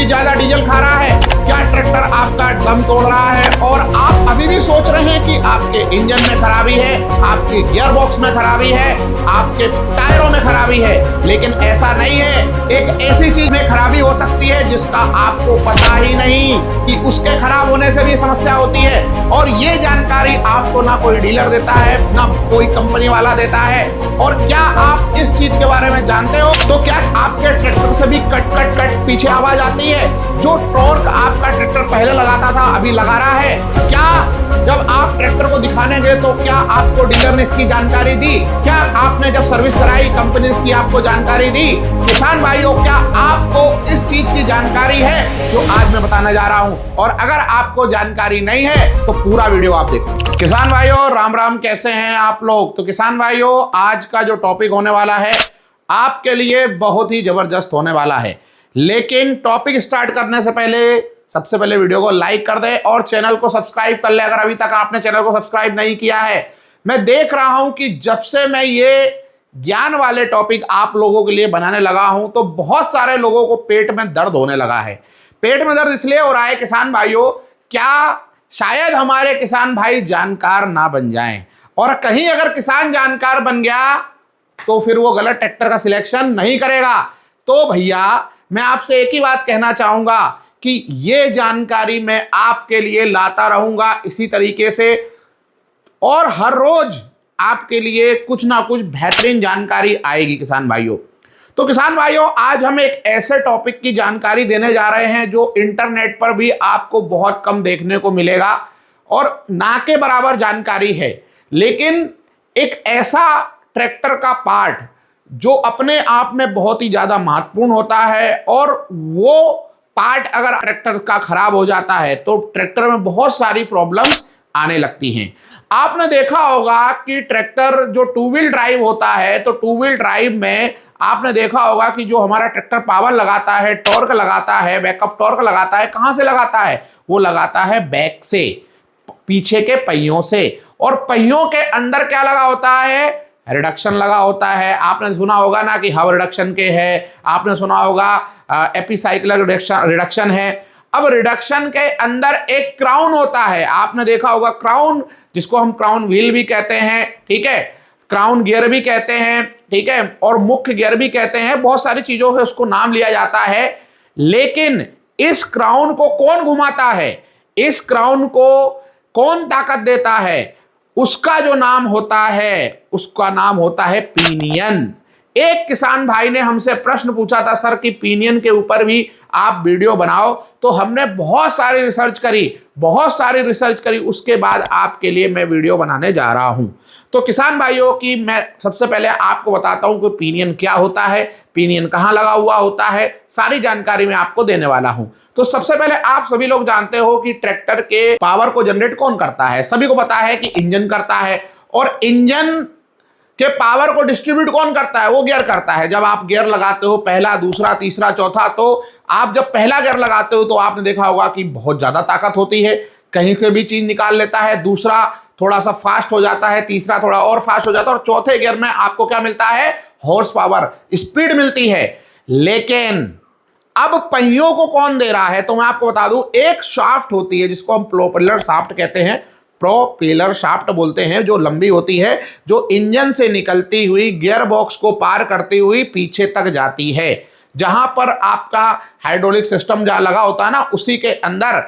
भी ज्यादा डीजल खा रहा है? क्या ट्रैक्टर आपका दम तोड़ रहा है और आप अभी भी सोच रहे हैं कि आपके इंजन में खराबी है, आपके गियर बॉक्स में खराबी है, आपके टायरों में खराबी है? लेकिन ऐसा नहीं है। एक ऐसी चीज में खराबी हो सकती है जिसका आपको पता ही नहीं कि उसके खराब होने से भी समस्या होती है, और ये जानकारी आपको ना कोई डीलर देता है, ना कोई कंपनी वाला देता है। और क्या आप इस चीज के बारे में जानते हो? तो क्या आपके ट्रैक्टर से भी कट कट कट पीछे आवाज आती है? जो टॉर्क आपका ट्रैक्टर पहले लगाता था अभी लगा रहा है? क्या जब आप ट्रैक्टर को दिखाने गए तो क्या आपको डीलर ने इसकी जानकारी दी? क्या आपने जब सर्विस कराई कंपनी इसकी आपको जानकारी दी? किसान भाइयों, क्या आपको इस चीज की जानकारी है जो आज मैं बताने जा रहा हूं? और अगर आपको जानकारी नहीं है तो पूरा वीडियो आप देखो। किसान भाइयों राम राम, कैसे हैं आप लोग? तो किसान भाइयों, आज का जो टॉपिक होने वाला है आपके लिए बहुत ही जबरदस्त होने वाला है। लेकिन टॉपिक स्टार्ट करने से पहले सबसे पहले वीडियो को लाइक कर दे और चैनल को सब्सक्राइब कर ले अगर अभी तक आपने चैनल को सब्सक्राइब नहीं किया है। मैं देख रहा हूं कि जब से मैं ये ज्ञान वाले टॉपिक आप लोगों के लिए बनाने लगा हूं तो बहुत सारे लोगों को पेट में दर्द होने लगा है। पेट में दर्द इसलिए हो रहा है किसान भाइयों, क्या शायद हमारे किसान भाई जानकार ना बन जाएं, और कहीं अगर किसान जानकार बन गया तो फिर वो गलत ट्रैक्टर का सिलेक्शन नहीं करेगा। तो भैया मैं आपसे एक ही बात कहना चाहूंगा कि ये जानकारी मैं आपके लिए लाता रहूंगा इसी तरीके से, और हर रोज आपके लिए कुछ ना कुछ बेहतरीन जानकारी आएगी किसान भाइयों। तो किसान भाइयों, आज हम एक ऐसे टॉपिक की जानकारी देने जा रहे हैं जो इंटरनेट पर भी आपको बहुत कम देखने को मिलेगा और ना के बराबर जानकारी है। लेकिन एक ऐसा ट्रैक्टर का पार्ट जो अपने आप में बहुत ही ज्यादा महत्वपूर्ण होता है, और वो पार्ट अगर ट्रैक्टर का खराब हो जाता है तो ट्रैक्टर में बहुत सारी प्रॉब्लम्स आने लगती हैं। आपने देखा होगा कि ट्रैक्टर जो टू व्हील ड्राइव होता है, तो टू व्हील ड्राइव में आपने देखा होगा कि जो हमारा ट्रैक्टर पावर लगाता है, टॉर्क लगाता है, बैकअप टॉर्क लगाता है, कहां से लगाता है? वो लगाता है बैक से, पीछे के पहियों से। और पहियों के अंदर क्या लगा होता है? रिडक्शन लगा होता है। आपने सुना होगा ना कि हब रिडक्शन के है, आपने सुना होगा एपिसाइक्लिक रिडक्शन है। अब रिडक्शन के अंदर एक क्राउन होता है, आपने देखा होगा क्राउन, जिसको हम क्राउन व्हील भी कहते हैं, ठीक है, क्राउन गियर भी कहते हैं, ठीक है, और मुख्य गियर भी कहते हैं। बहुत सारी चीजों से उसको नाम लिया जाता है। लेकिन इस क्राउन को कौन घुमाता है? इस क्राउन को कौन ताकत देता है? उसका जो नाम होता है, उसका नाम होता है पिनियन। एक किसान भाई ने हमसे प्रश्न पूछा था, सर कि पिनियन के ऊपर भी आप वीडियो बनाओ। तो हमने बहुत सारी रिसर्च करी, उसके बाद आपके लिए मैं वीडियो बनाने जा रहा हूं। तो किसान भाइयों की मैं सबसे पहले आपको बताता हूं कि पिनियन क्या होता है, पिनियन कहां लगा हुआ होता है, सारी जानकारी मैं आपको देने वाला हूं। तो सबसे पहले आप सभी लोग जानते हो कि ट्रैक्टर के पावर को जनरेट कौन करता है? सभी को पता है कि इंजन करता है, और इंजन के पावर को डिस्ट्रीब्यूट कौन करता है? वो गियर करता है। जब आप गियर लगाते हो, पहला, दूसरा, तीसरा, चौथा, तो आप जब पहला गियर लगाते हो तो आपने देखा होगा कि बहुत ज्यादा ताकत होती है, कहीं से भी चीज निकाल लेता है। दूसरा थोड़ा सा फास्ट हो जाता है, तीसरा थोड़ा और फास्ट हो जाता है, और चौथे गियर में आपको क्या मिलता है? हॉर्स पावर, स्पीड मिलती है। लेकिन अब पहियों को कौन दे रहा है? तो मैं आपको बता दूं, एक शाफ्ट होती है जिसको हम प्रोपेलर शाफ्ट कहते हैं, प्रोपेलर शाफ्ट बोलते हैं, जो लंबी होती है, जो इंजन से निकलती हुई गियर बॉक्स को पार करती हुई पीछे तक जाती है। जहां पर आपका हाइड्रोलिक सिस्टम जहां लगा होता है ना, उसी के अंदर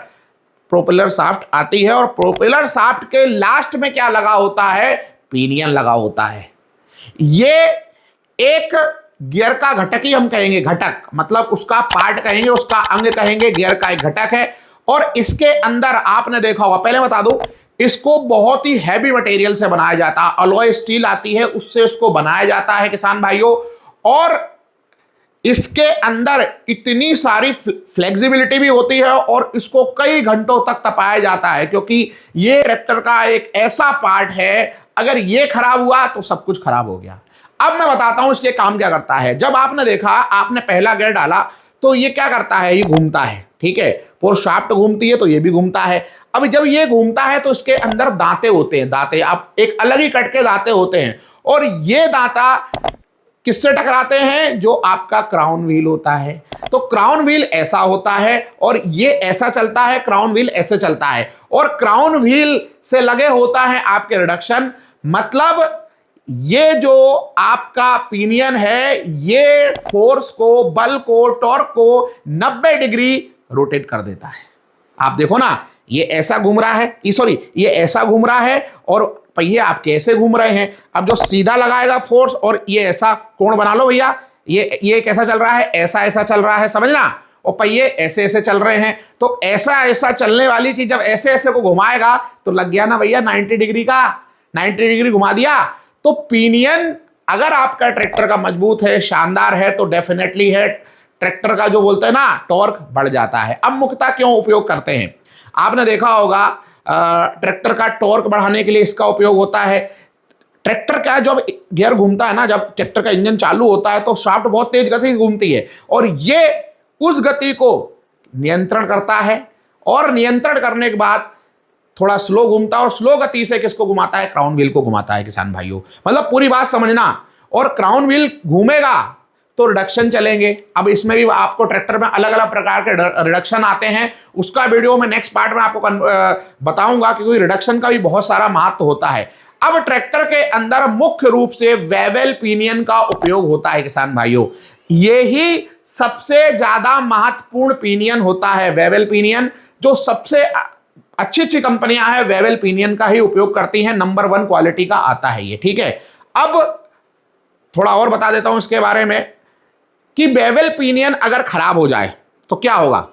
प्रोपेलर शाफ्ट आती है, और प्रोपेलर शाफ्ट के लास्ट में क्या लगा होता है? पिनियन लगा होता है। ये एक गियर का घटक ही हम कहेंगे, घटक मतलब उसका पार्ट कहेंगे, उसका अंग कहेंगे, गियर का एक घटक है। और इसके अंदर आपने देखा होगा, पहले बता दूं, इसको बहुत ही हैवी मटेरियल से बनाया जाता है, अलॉय स्टील आती है, उससे इसको बनाया जाता है किसान भाइयों। और इसके अंदर इतनी सारी फ्लेक्सिबिलिटी भी होती है, और इसको कई घंटों तक तपाया जाता है, क्योंकि ये ट्रैक्टर का एक ऐसा पार्ट है, अगर ये खराब हुआ तो सब कुछ खराब हो गया। अब मैं बताता हूं इसके काम क्या करता है। जब आपने देखा, आपने पहला गियर डाला तो ये क्या करता है? ये घूमता है, ठीक है, और शाफ्ट घूमती है तो ये भी घूमता है। अब जब ये घूमता है तो इसके अंदर दांते होते हैं, दांते, अब एक अलग ही कट के दांते होते हैं, और ये दांता किससे टकराते हैं? जो आपका क्राउन व्हील होता है। तो क्राउन व्हील ऐसा होता है और ये ऐसा चलता है, क्राउन व्हील ऐसे चलता है और क्राउन व्हील से लगे होता है आपके रिडक्शन। मतलब ये जो आपका पिनियन है ये फोर्स को, बल को, टॉर्क को 90 डिग्री रोटेट कर देता है। आप देखो ना, ये ऐसा घूम रहा है, ये ऐसा घूम रहा है और पहिए आपके ऐसे घूम रहे हैं। अब जो सीधा लगाएगा फोर्स और ये ऐसा कोण बना लो भैया, ये कैसा चल रहा है? ऐसा ऐसा चल रहा है, समझना। और पहिए ऐसे ऐसे चल रहे हैं। तो ऐसा ऐसा चलने वाली चीज जब ऐसे ऐसे को घुमाएगा तो लग गया ना भैया 90 डिग्री का, 90 डिग्री घुमा दिया। तो पिनियन अगर आपका ट्रैक्टर का मजबूत है, शानदार है, तो डेफिनेटली है ट्रैक्टर का जो बोलते हैं ना टॉर्क बढ़ जाता है। अब मुख्यतः क्यों उपयोग करते हैं? आपने देखा होगा ट्रैक्टर का टॉर्क बढ़ाने के लिए इसका उपयोग होता है। ट्रैक्टर का जब गियर घूमता है ना, जब ट्रैक्टर का इंजन चालू होता है तो शाफ्ट बहुत तेज गति से घूमती है और ये उस गति को नियंत्रण करता है और नियंत्रण करने के बाद थोड़ा स्लो घूमता है और स्लो गति से किसको घुमाता है? क्राउन व्हील को घुमाता है किसान भाइयों। मतलब पूरी बात समझना। और क्राउन व्हील घूमेगा तो रिडक्शन चलेंगे। अब इसमें भी आपको ट्रैक्टर में अलग अलग प्रकार के रिडक्शन आते हैं, उसका वीडियो में नेक्स्ट पार्ट में आपको बताऊंगा, क्योंकि रिडक्शन का भी बहुत सारा महत्व होता है। अब ट्रैक्टर के अंदर मुख्य रूप से वेवल पिनियन का उपयोग होता है किसान भाइयों। ये ही सबसे ज्यादा महत्वपूर्ण पिनियन होता है, वेवल पिनियन। जो सबसे अच्छी अच्छी कंपनियां हैं वेवल पिनियन का ही उपयोग करती हैं, नंबर 1 क्वालिटी का आता है ये, ठीक है। अब थोड़ा और बता देता हूं इसके बारे में कि बेवल पिनियन अगर खराब हो जाए तो क्या होगा।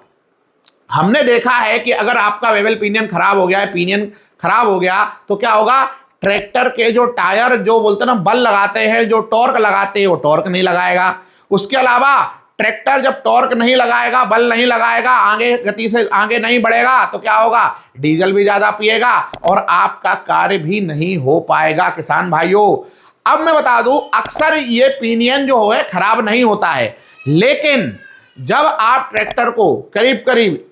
हमने देखा है कि अगर आपका बेवल पिनियन खराब हो गया है, पिनियन खराब हो गया तो क्या होगा? ट्रैक्टर के जो टायर जो बोलते हैं ना बल लगाते हैं, जो टॉर्क लगाते हैं, वो टॉर्क नहीं लगाएगा। उसके अलावा ट्रैक्टर जब टॉर्क नहीं लगाएगा, बल नहीं लगाएगा, आगे गति से आगे नहीं बढ़ेगा तो क्या होगा? डीजल भी ज्यादा पिएगा और आपका कार्य भी नहीं हो पाएगा किसान भाइयों। अब मैं बता दूं, अक्सर ये पिनियन जो है खराब नहीं होता है, लेकिन जब आप ट्रैक्टर को करीब करीब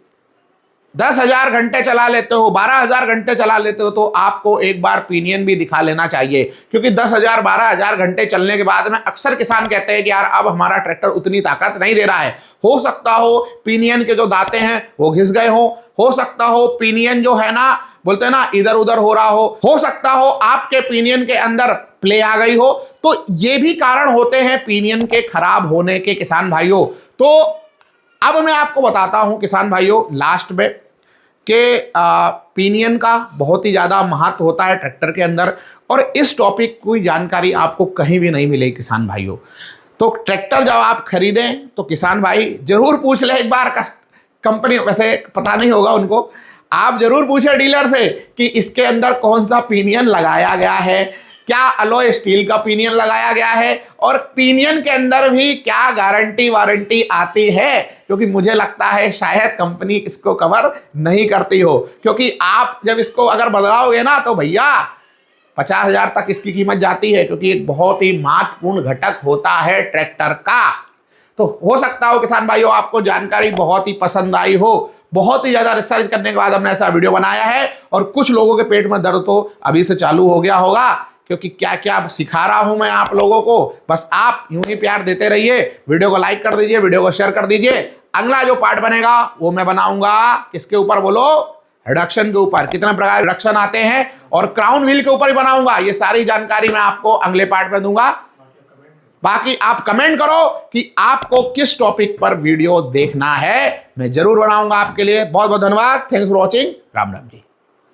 10,000 घंटे चला लेते हो, 12,000 घंटे चला लेते हो, तो आपको एक बार पिनियन भी दिखा लेना चाहिए। क्योंकि 10,000 12,000 घंटे चलने के बाद में अक्सर किसान कहते हैं कि यार अब हमारा ट्रैक्टर उतनी ताकत नहीं दे रहा है। हो सकता हो पिनियन के जो दांते हैं वो घिस गए हो सकता हो पिनियन जो है ना बोलते हैं ना इधर उधर हो रहा हो सकता हो आपके पिनियन के अंदर प्ले आ गई हो। तो ये भी कारण होते हैं पिनियन के खराब होने के किसान भाइयों। तो अब मैं आपको बताता हूं किसान भाइयों लास्ट में कि पिनियन का बहुत ही ज़्यादा महत्व होता है ट्रैक्टर के अंदर, और इस टॉपिक की जानकारी आपको कहीं भी नहीं मिलेगी किसान भाइयों। तो ट्रैक्टर जब आप खरीदें तो किसान भाई जरूर पूछ लें एक बार कंपनी, वैसे पता नहीं होगा उनको, आप जरूर पूछें डीलर से कि इसके अंदर कौन सा पिनियन लगाया गया है, क्या अलॉय स्टील का पिनियन लगाया गया है और पिनियन के अंदर भी क्या गारंटी वारंटी आती है। क्योंकि मुझे लगता है शायद कंपनी इसको कवर नहीं करती हो, क्योंकि आप जब इसको अगर बदलाओगे ना तो भैया 50,000 तक इसकी कीमत जाती है, क्योंकि एक बहुत ही महत्वपूर्ण घटक होता है ट्रैक्टर का। तो हो सकता हो किसान भाइयों आपको जानकारी बहुत ही पसंद आई हो, बहुत ही ज्यादा रिसर्च करने के बाद हमने ऐसा वीडियो बनाया है, और कुछ लोगों के पेट में दर्द तो अभी से चालू हो गया होगा, क्योंकि क्या क्या सिखा रहा हूं मैं आप लोगों को। बस आप यूं ही प्यार देते रहिए, वीडियो को लाइक कर दीजिए, वीडियो को शेयर कर दीजिए। अगला जो पार्ट बनेगा वो मैं बनाऊंगा किसके ऊपर बोलो? रिडक्शन के ऊपर। कितने प्रकार रिडक्शन आते हैं और क्राउन व्हील के ऊपर ही बनाऊंगा। ये सारी जानकारी मैं आपको अगले पार्ट में दूंगा। बाकी आप कमेंट करो कि आपको किस टॉपिक पर वीडियो देखना है, मैं जरूर बनाऊंगा आपके लिए। बहुत बहुत धन्यवाद। Thanks for watching. Ram Ram ji.